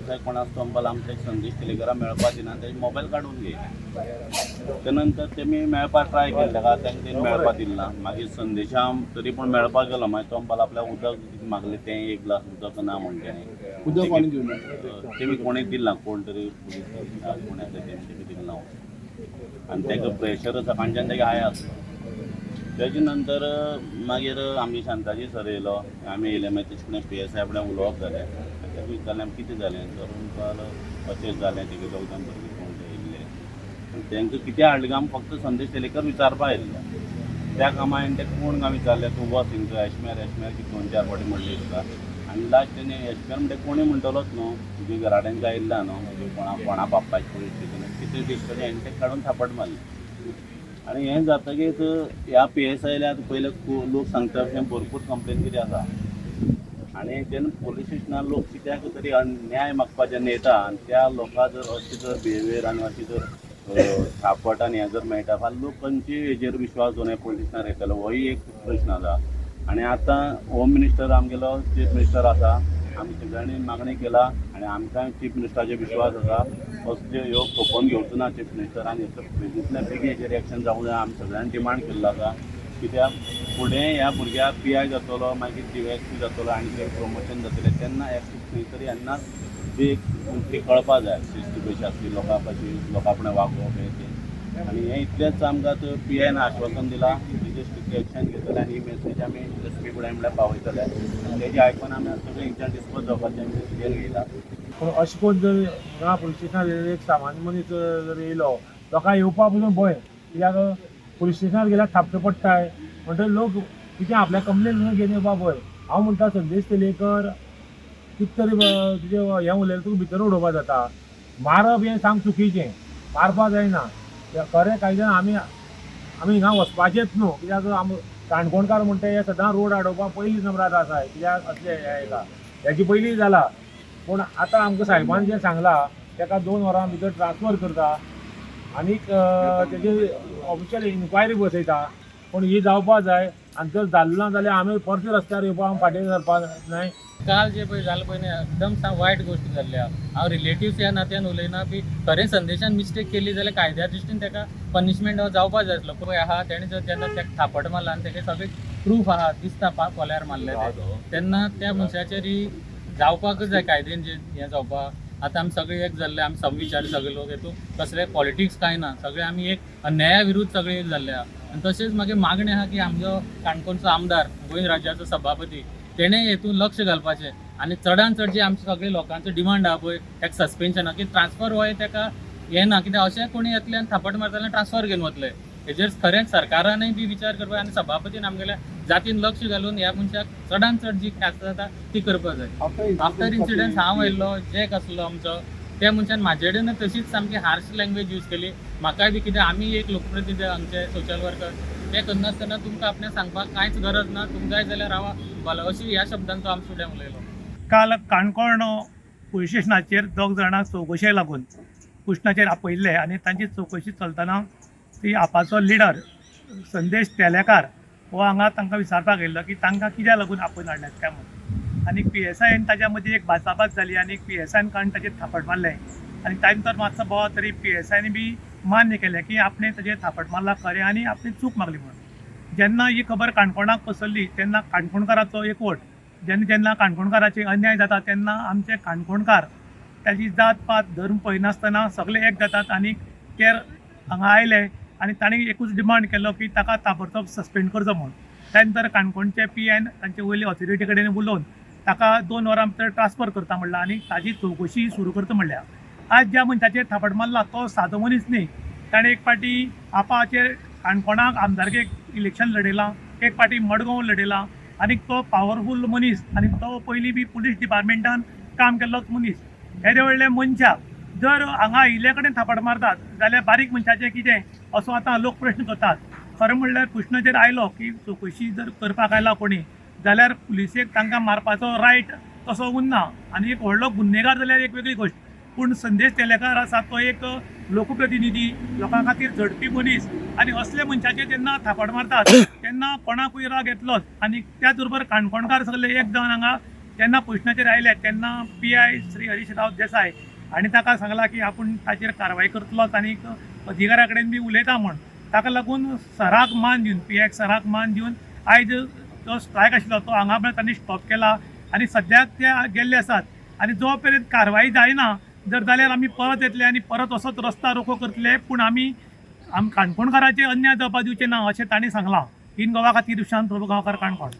PSI कोण आसता म्हणपाक आमच्या संदेश टेलेकराक मेळपाक दिना तेजे मोबायल काडून घे. त्या नंतर तेमी मेळपाक ट्राय केलें ताका तेंका मेळपाक दिलना. मागीर संदेशा तरी पूण मेळपाक गेलो. मागीर तो म्हणपाक आपल्याक उदक मागलें तें एक ग्लास उदक ना म्हण तेणें. उदक कोणी दिवना. तेमी कोणें दिलना. कोण तरी पुलीस कोण येता तेंच्यानी दिलना. आनी तेका प्रेशर सकाळच्यान तेगे हाय आसलो. तेजे नंतर मागीर आमगे शांताजी सर येयलो. आमी येयले मागीर तेजे कडेन PSI फुडें उलोवप जालें. तेका विचारलें कितें जालें सर म्हणपाक अशें जालें तेगे दोगजान भुरगीं कोण ते येयल्ले. तेंकां कितें हाडलें काय फक्त संदेश टेलेकर विचारपाक येयल्लो. त्या कामां हांवें तेका कोण काय विचारलें तूं वच हिंगा एशमेर की 2-4 फावटी म्हणलें तुका. आनी लास्ट तेणें एशमेर म्हणटा कोणें म्हणटलोच न्हू तुगे घराडेन काय येयल्ला न्हू कोणा बापायचे पुलीस स्टेशन कितें दिसतलें हांवें तेका काडून थापट मारली. आनी हें जातकीच ह्या PSI आतां पयले लोक सांगता अशें भरपूर कंप्लेन कितें आसा. आनी तेन्ना पुलीस स्टेशनार लोक कित्याक तरी न्याय मागपाक जेन्ना येता आनी त्या लोकांक जर अशें जर बिहेवियर आनी अशें जर थापट आनी हें जर मेळटा फाल्यां लोक खंयचे हेजेर विश्वास दवरून पुलीस स्टेशनार येतलो होय एक प्रश्न आसा. आनी आतां होम मिनिस्टर आमगेलो चीफ मिनिस्टर आसा. आमी सगळ्यांनी मागणी केला आनी आमकां चीफ मिनिस्टराचेर विश्वास आसा. असल्यो ह्यो खपोवन घेवचो ना चीफ मिनिस्टर आनी बेगींतल्या बेगीन हेजेर एक्शन जावंक जाय आमी सगळ्यांनी डिमांड केल्लो आसा. कित्याक फुडें ह्या भुरग्याक PI जातलो मागीर DYSP जातलो आनी तें प्रमोशन जातलें तेन्ना खंय तरी येन्नाच ती कळपाक जाय शिस्त कशी आसली लोकां कशी लोकां फुडें वागप हें तें. आनी हें इतलेंच आमकां PIन आश्वासन दिलां तेजेर स्ट्रिक्ट एक्शन घेतलें आनी ही मेसेज आमी SP फुडें म्हळ्यार पावयतले. तेजें आयकून आमी सगळें हेंच्या डिस्पोज जावपाचें आमी डिसिजन घेयला. पूण अशें करून जर हांगा पुलीस स्टेशनार एक सामान्य मनीस जर येयलो लोकांक येवपाक पसून भंय. कित्याक पुलीस स्टेशनार गेल्यार थापटे पडटाय म्हणटकीर लोक कितें आपल्या कंप्लेन घेवन येवपाक भंय. हांव म्हणटा संदेश टेलेकर कितें तरी तुजें हें उलयलें तुका भितर उडोवपाक जाता. मारप हें सांग चुकीचें. मारपाक जायना. खरें कायद्यान आमी हिंगा वचपाचेंच न्हू. कित्याक काणकोणकार म्हणटा हे सदां रोड अडोवपाक पयलीं नंबरार आसाय. कित्याक असलें हें येता हेची पयलीं जाला. पूण आतां आमकां साहेबान जें सांगलां तेका 2 वरां भितर ट्रान्सफर करता आनीक तेजी ऑफिशियल इन्क्वायरी बसयता. पूण ही जावपाक जाय आनी जर जाल्लो ना जाल्यार आमी परते रस्त्यार येवपाक फाटीं सरपाक जाय. काल जे पळय जालें पळय न्ही एकदम वायट गोश्ट जाल्ली आहा. हांव रिलेटिव्स ह्या नात्यान उलयना की खरें संदेशान मिस्टेक केली जाल्यार कायद्या दृश्टीन ताका पनिशमेंट जावपाक जाय आसलो. पळय आहा तेणें जर जेन्ना ताका थापट मारला आनी ताका सगळें प्रूफ आहा दिसता कोल्यार मारले तेन्ना त्या मनशाचेर ही जावपाकच जाय कायद्यान जें हें जावपाक. आतां आमी सगळे एक जाल्ले आमी समविचारी सगळे लोक हेतून कसले पॉलिटिक्स कांय ना. सगळे आमी एक न्याया विरुद्ध सगळे एक जाल्ले आहा. आनी तशेंच मागीर मागणी आहा की आमचो काणकोणचो आमदार गोंय राज्याचो सभापती तेणें हेतून लक्ष घालपाचें आनी चडांत चड जे आमचे सगळे लोकांचो डिमांड आहा पळय ताका सस्पेन्शना की ट्रान्सफर हो ताका हें ना. कित्याक अशें कोणी येतले आनी थापट मारतले आनी ट्रान्सफर घेवन वतले. हेजेर खरेंच सरकारानय बी विचार करपाक आनी सभापतीन आमगेल्या जातीन लक्ष घालून ह्या मनशाक चडांत चड जी ख्यास्त जाता ती करपाक जाय. आफ्टर इन्सिडंट हांव येयल्लो जॅक आसलो आमचो त्या मनशान म्हाजे कडेन तशीच सामकी हार्श लँग्वेज यूज केली. म्हाकाय बी कितें आमी एक लोकप्रतिनिधी आमचे सोशल वर्कर तें करनासतना तुमकां आपणें सांगपाक कांयच गरज ना तुमकां जाय जाल्यार रावा भला अशी ह्या शब्दांचो आमचे फुडें उलयलो. काल काणकोण पुलीस स्टेशनाचेर 2 जाणांक चवकशेक लागून पुशनाचेर आपयल्ले आनी तांची चवकशी चलतना ती आपाचो लिडर संदेश तेलेकार हो हांगा तांकां विचारपाक येयल्लो की तांकां कित्याक लागून आपयन हाडल्यात काय म्हणून. आनी PSIन ताच्या मदीं एक भासाभास जाली आनी PSIन काडून ताचेर थापट मारलें आनी ताणें तर मातसो बोवाळ तरी PSIन बी मान्य केलें की आपणें ताचेर थापट मारला खरें आनी आपली चूक मागली म्हणून. जेन्ना ही खबर काणकोणाक पसरली तेन्ना काणकोणकाराचो एकवट जेन्ना काणकोणकाराचेर अन्याय जाता तेन्ना आमचे काणकोणकार ताची जात पात धर्म पळयनासतना सगळे एक जातात आनी ते हांगा आयले आनी ताणें एकूच डिमांड केलो की ताका ताबडतोब सस्पेंड करचो म्हणून. त्या नंतर काणकोणचे PIन तांचे वयले ऑथॉरिटी कडेन उलोवन ताका 2 वरां भितर ट्रान्सफर करता म्हणला आनी ताची चवकशी सुरू करता म्हणल्या. आज ज्या मनशाचेर थापट मारला तो सादो मनीस न्ही. ताणें एक फावटी आपाचेर काणकोणाक आमदारकेक इलेक्शन लडयलां एक फावटी मडगांव लडयलां आनी तो पावरफूल मनीस आनी तो पयलीं बी पुलीस डिपार्टमेंटान काम केल्लोच मनीस. येदे व्हडले मनशाक जर हांगा इले कडेन थापट मारतात जाल्यार बारीक मनशाचें कितें असो आतां लोक प्रश्न करतात. खरें म्हणल्यार पुशनाचेर आयलो की चवकशी जर करपाक आयला कोणी जाल्यार पुलिसेक तांकां मारपाचो रायट तसो उरना आनी एक व्हडलो गुन्हेगार जाल्यार एक वेगळी गोश्ट. पूण संदेश तेलेकार आसा तो एक लोकप्रतिनिधी लोकां खातीर झडपी मनीस आनी असले मनशाचेर जेन्ना थापट मारतात तेन्ना कोणाकूय राग येतलोच. आनी त्याच बरोबर काणकोणकार सगळे एक जावन हांगा जेन्ना पोस्टनाचेर आयले तेन्ना PI श्री हरीश राव देसाय आनी ताका सांगला की आपूण ताचेर कारवाय करतलोच आनी अधिकाऱ्या कडेन बी उलयता म्हण ताका लागून सराक मान दिवन PIक सराक मान दिवन आयज जो स्ट्रायक आशिल्लो तो हांगा म्हळ्यार तांणी स्टॉप केला आनी सद्याक ते गेल्ले आसात आनी जो पर्यंत कारवाय जायना जर जाल्यार आमी परत येतले आनी परत असोच रस्ता रोखो करतले पूण आमी काणकोणकारांचे अन्याय जावपा दिवचे ना अशें तांणी सांगलां इन गोवा खातीर विशांत प्रभू गांवकार काणकोण.